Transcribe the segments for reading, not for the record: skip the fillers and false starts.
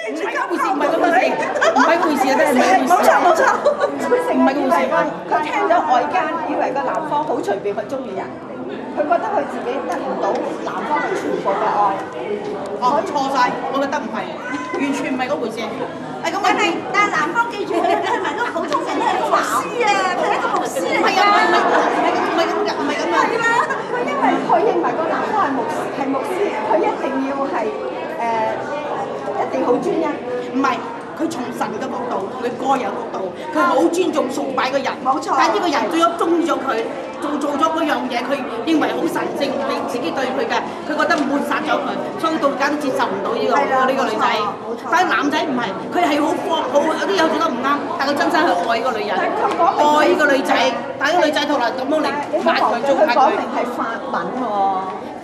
唔係一回事，唔係咁回事，唔係一回事啊！真係唔係一回事。冇錯冇錯，佢成日以為佢聽咗外間，以為個男方好隨便去中意人，佢覺得佢自己得唔到男方嘅全部嘅愛。哦，錯晒，我覺得唔係，完全唔係嗰回事。係咁，但係男方記住佢係咪都好聰明，係一個牧師啊，佢係一個牧師嚟㗎。唔係咁㗎，唔係咁㗎。係啦，佢因為佢認為個男方係牧師，佢一定要係一定好專一。唔係，佢從神嘅角度，佢個人角度，佢好尊重崇拜個人。冇錯。但係呢個人最咗中意咗佢，做咗嗰樣嘢，佢認為好神聖，你自己對佢嘅，佢覺得抹殺咗佢，所以到而家都接受唔到呢個女仔。但係男仔唔係，佢係好有啲嘢做得唔啱，但係佢真心去愛呢個女人，愛呢個女仔。但係呢個女仔後來咁樣嚟抹佢，做佢講埋佢。明係法文喎，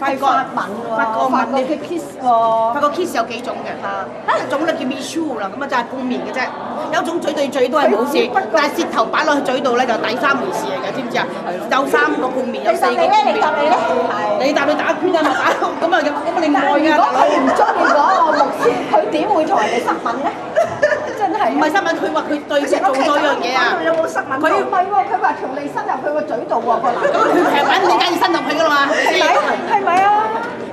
係法文喎，法國嘅 kiss 喎。法國 kiss 有幾種嘅，一種咧叫 michou 啦，咁啊就係半面嘅啫。有一種嘴對嘴都係冇事，但係舌頭擺落去嘴度咧就第三回事嚟嘅，知唔知啊？有3個半面，有4個半面。你答你咧？係。你答你打圈啊嘛，打咁啊你愛㗎。如果佢唔中意嗰個牧師，佢點會同人哋濕吻咧？真係。唔唔係新聞，佢話佢對佢做咗樣嘢啊。有冇濕吻？佢唔係喎，佢話條脷伸入佢個嘴度喎，個男。咁佢平穩，你梗係伸入去㗎啦嘛。係咪？係咪啊？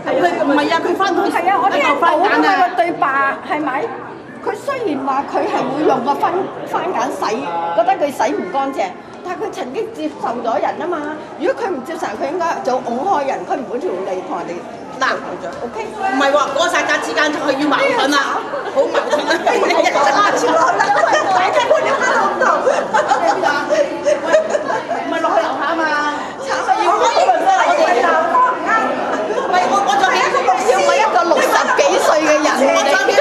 佢唔係啊，佢翻到去係啊，我聽到㗎嘛個對白係咪？佢雖然話佢係會用個番梘洗，覺得佢洗唔乾淨，但係佢曾經接受咗人啊嘛。如果佢唔接受，佢應該做拱開人，佢唔會條脷同人哋嗱，OK？唔係喎，嗰剎那之間佢要矛盾啦，好矛盾啦。超好啦，大家觀點都唔同。唔係落去樓下啊嘛。慘啊！要我哋男方唔啱。唔係我就係要我一個60幾歲嘅人。